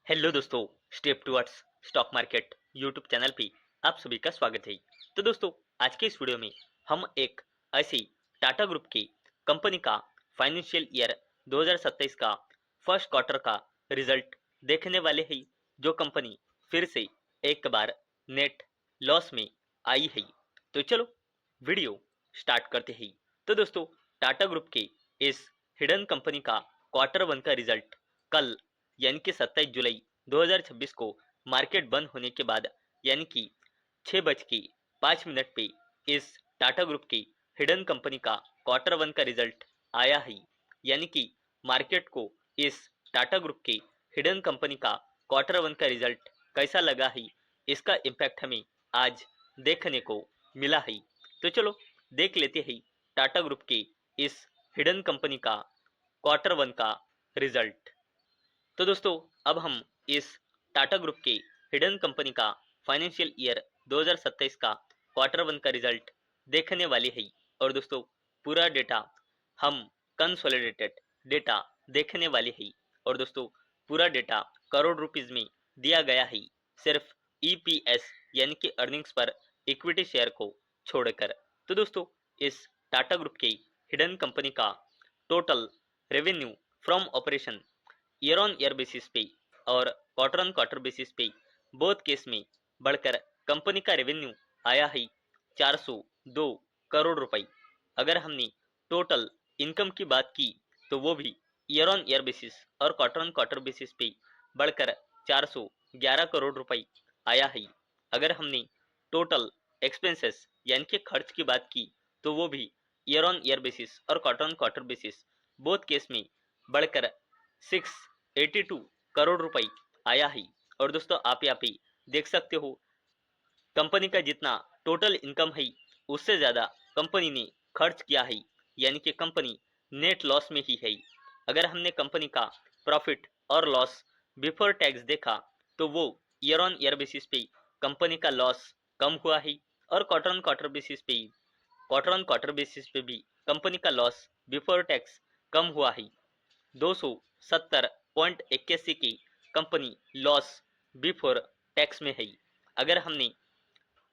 Hello दोस्तों, step towards stock market YouTube channel पे आप सभी का स्वागत है। तो दोस्तों, आज के इस वीडियो में हम एक ऐसी टाटा ग्रुप की कंपनी का फाइनेंशियल ईयर 2027 का फर्स्ट क्वार्टर का रिजल्ट देखने वाले हैं, जो कंपनी फिर से एक बार नेट लॉस में आई है। तो चलो वीडियो स्टार्ट करते हैं। तो दोस्तों, टाटा ग्रुप के इस हिडन कंपनी का क्वार्टर वन का रिजल्ट कल यानी कि 27 जुलाई 2026 को मार्केट बंद होने के बाद यानी कि 6:05 पे इस टाटा ग्रुप की हिडन कंपनी का क्वार्टर वन का रिजल्ट आया है। यानी कि मार्केट को इस टाटा ग्रुप के हिडन कंपनी का क्वार्टर वन का रिजल्ट कैसा लगा है, इसका इम्पैक्ट हमें आज देखने को मिला है। तो चलो देख लेते हैं टाटा ग्रुप के इस हिडन कंपनी का क्वार्टर वन का रिजल्ट। तो दोस्तों, अब हम इस टाटा ग्रुप के हिडन कंपनी का फाइनेंशियल ईयर 2027 का क्वार्टर वन का रिजल्ट देखने वाले हैं। और दोस्तों, पूरा डेटा हम कंसोलिडेटेड डेटा देखने वाले हैं। और दोस्तों, पूरा डेटा करोड़ रुपीज में दिया गया है, सिर्फ ईपीएस यानी कि अर्निंग्स पर इक्विटी शेयर को छोड़कर। तो दोस्तों, इस टाटा ग्रुप के हिडन कंपनी का total revenue from operation year on year basis पे और क्वार्टर ऑन क्वार्टर बेसिस पे बोथ केस में बढ़कर कंपनी का रेवेन्यू आया है 402 करोड़ रुपए। अगर हमने टोटल इनकम की बात की तो वो भी ईयर ऑन ईयर बेसिस और क्वार्टर ऑन क्वार्टर बेसिस पे बढ़कर 411 करोड़ रुपए आया है। अगर हमने टोटल एक्सपेंसेस यानी कि खर्च की बात की तो वो भी ईयर ऑन ईयर बेसिस और quarter on quarter basis both case में बढ़कर 682 करोड़ रुपए आया है। और दोस्तों, आप यहाँ पे देख सकते हो कंपनी का जितना टोटल इनकम है उससे ज्यादा कंपनी ने खर्च किया है, यानी कि कंपनी नेट लॉस में ही है। अगर हमने कंपनी का प्रॉफिट और लॉस बिफोर टैक्स देखा तो वो ईयर ऑन ईयर बेसिस पे कंपनी का लॉस कम हुआ है और क्वार्टर ऑन क्वार्टर बेसिस पे भी कंपनी का लॉस बिफोर टैक्स कम हुआ है। 270.81 की कंपनी लॉस बिफोर टैक्स में है। अगर हमने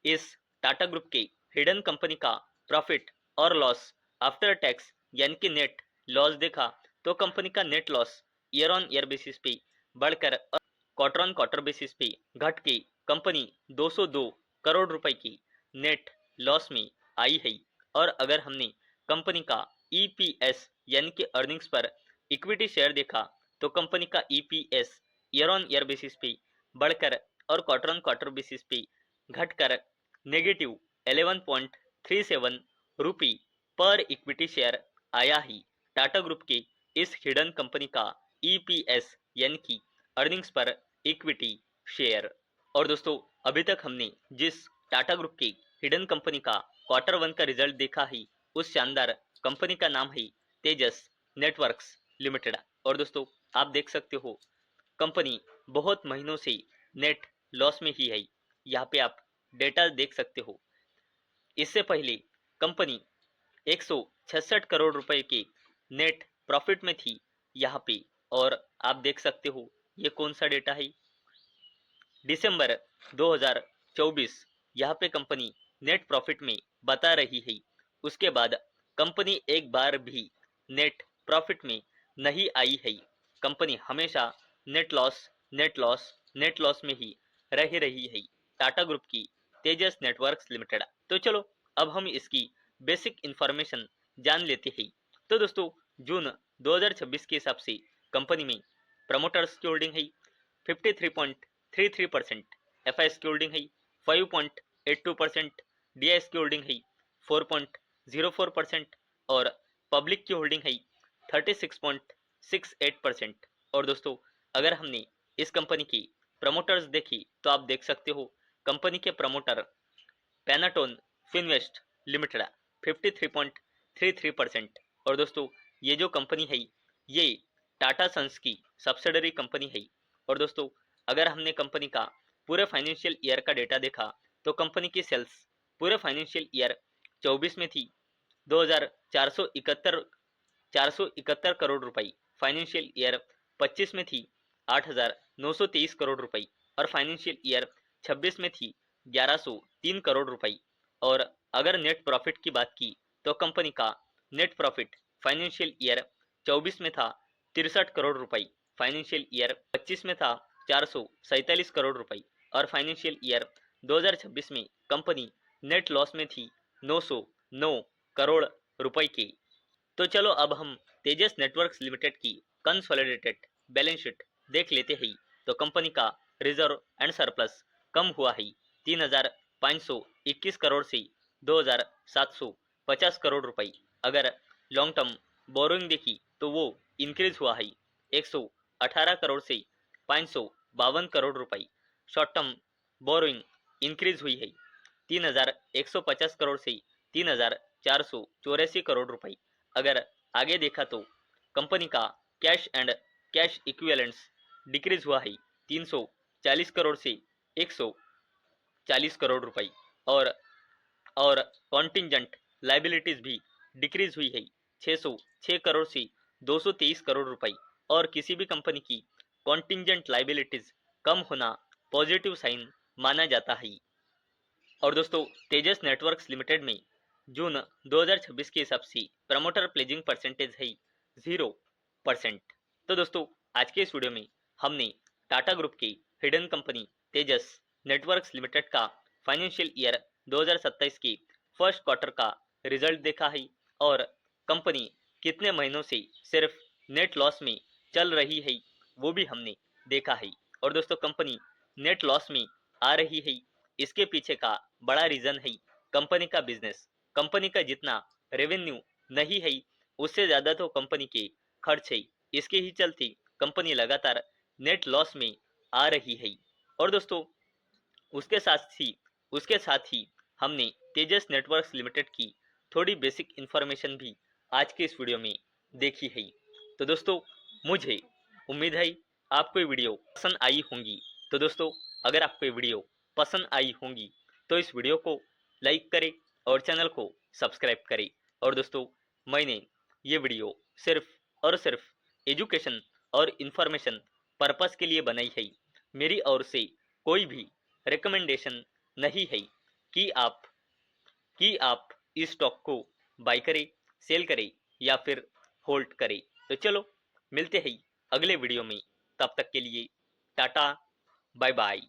इस टाटा ग्रुप के हिडन कंपनी का प्रॉफिट और लॉस आफ्टर टैक्स यानी कि नेट लॉस देखा तो कंपनी का net loss year on year basis पे बढ़कर क्वार्टर ऑन क्वार्टर बेसिस पे घट के कंपनी 202 करोड़ रुपए की नेट लॉस में आई है। और अगर हमने कंपनी का ईपीएस यानी कि अर्निंग्स पर इक्विटी शेयर देखा तो कंपनी का EPS year on year basis पे बढ़कर और क्वार्टर ऑन क्वार्टर बेसिस पे घटकर नेगेटिव 11.37 रुपी पर इक्विटी शेयर आया ही। टाटा ग्रुप के इस हिडन कंपनी का ईपीएस यानी कि अर्निंग्स पर इक्विटी शेयर। और दोस्तों, अभी तक हमने जिस टाटा ग्रुप की हिडन कंपनी का क्वार्टर वन का रिजल्ट देखा है उस शानदार कंपनी का नाम है तेजस नेटवर्क्स लिमिटेड। और दोस्तों, आप देख सकते हो कंपनी बहुत महीनों से नेट लॉस में ही है। यहाँ पे आप डेटा देख सकते हो। इससे पहले कंपनी 166 करोड़ रुपए के नेट प्रॉफिट में थी यहाँ पे। और आप देख सकते हो ये कौन सा डेटा है, दिसंबर 2024 यहाँ पे कंपनी नेट प्रॉफिट में बता रही है। उसके बाद कंपनी एक बार भी नेट प्रॉफिट में नहीं आई है। कंपनी हमेशा net loss net loss net loss में ही रह रही है, टाटा ग्रुप की तेजस नेटवर्क्स लिमिटेड। तो चलो अब हम इसकी बेसिक इंफॉर्मेशन जान लेते हैं। तो दोस्तों, जून 2026 के हिसाब से कंपनी में प्रमोटर्स की होल्डिंग है 53.33%, एफआईएस की होल्डिंग है 5.82%, डीआईएस की होल्डिंग है 4.04% और पब्लिक की होल्डिंग है 36.68%। और दोस्तों, अगर हमने इस कंपनी की प्रमोटर्स देखी तो आप देख सकते हो कंपनी के प्रमोटर पैनाटोन फिनवेस्ट लिमिटेड 53.33%। और दोस्तों, ये जो कंपनी है ये टाटा सन्स की सब्सिडरी कंपनी है। और दोस्तों, अगर हमने कंपनी का पूरे फाइनेंशियल ईयर का डेटा देखा तो कंपनी की सेल्स पूरे फाइनेंशियल ईयर 24 में थी 2471 करोड़ रुपए, फाइनेंशियल ईयर 25 में थी 8,923 करोड़ रुपए और फाइनेंशियल ईयर 26 में थी 1,103 करोड़ रुपए। और अगर नेट प्रॉफिट की बात की तो कंपनी का नेट प्रॉफिट फाइनेंशियल ईयर 24 में था 63 करोड़ रुपए, फाइनेंशियल ईयर 25 में था 447 करोड़ रुपए और फाइनेंशियल ईयर 2026 में कंपनी नेट लॉस में थी 909 करोड़ रुपए की। तो चलो अब हम तेजस नेटवर्क्स लिमिटेड की कंसोलिडेटेड बैलेंस शीट देख लेते हैं। तो कंपनी का रिजर्व एंड सरप्लस कम हुआ है 3,521 करोड़ से 2,750 करोड़ रुपए। अगर लॉन्ग टर्म बोरोइंग देखी तो वो इंक्रीज हुआ है 118 करोड़ से 552 करोड़ रुपए। शॉर्ट टर्म बोरोइंग इंक्रीज हुई है 3,150 करोड़ से 3,484 करोड़ रुपए। अगर आगे देखा तो कंपनी का cash and cash equivalents decrease हुआ है 340 करोड़ से 140 करोड़ रुपए और कॉन्टिंजेंट लाइबिलिटीज भी डिक्रीज हुई है 606 करोड़ से 223 करोड़ रुपए। और किसी भी कंपनी की कॉन्टिंजेंट लाइबिलिटीज कम होना पॉजिटिव साइन माना जाता है। और दोस्तों तेजस नेटवर्क्स लिमिटेड में जून 2026 के हिसाब से प्रमोटर प्लेजिंग परसेंटेज है 0%। तो दोस्तों आज के इस वीडियो में हमने टाटा ग्रुप की हिडन कंपनी तेजस नेटवर्क्स लिमिटेड का फाइनेंशियल ईयर 2027 के फर्स्ट क्वार्टर का रिजल्ट देखा है और कंपनी कितने महीनों से सिर्फ नेट लॉस में चल रही है वो भी हमने देखा है। और दोस्तों कंपनी नेट लॉस में आ रही है, इसके पीछे का बड़ा रीजन है कंपनी का बिजनेस। कंपनी का जितना रेवेन्यू नहीं है उससे ज्यादा तो कंपनी के खर्च है, इसके ही चलते कंपनी लगातार नेट लॉस में आ रही है। और दोस्तों उसके साथ ही हमने तेजस नेटवर्क्स लिमिटेड की थोड़ी बेसिक इंफॉर्मेशन भी आज के इस वीडियो में देखी है। तो दोस्तों मुझे उम्मीद है आपको ये वीडियो पसंद आई होंगी। तो दोस्तों अगर आपको ये वीडियो पसंद आई होंगी तो इस वीडियो को लाइक करें और चैनल को सब्सक्राइब करें। और दोस्तों मैंने ये वीडियो सिर्फ और सिर्फ एजुकेशन और इंफॉर्मेशन पर्पस के लिए बनाई है। मेरी ओर से कोई भी रिकमेंडेशन नहीं है कि आप इस स्टॉक को बाय करें, सेल करें या फिर होल्ड करें। तो चलो मिलते हैं अगले वीडियो में, तब तक के लिए टाटा बाय बाय।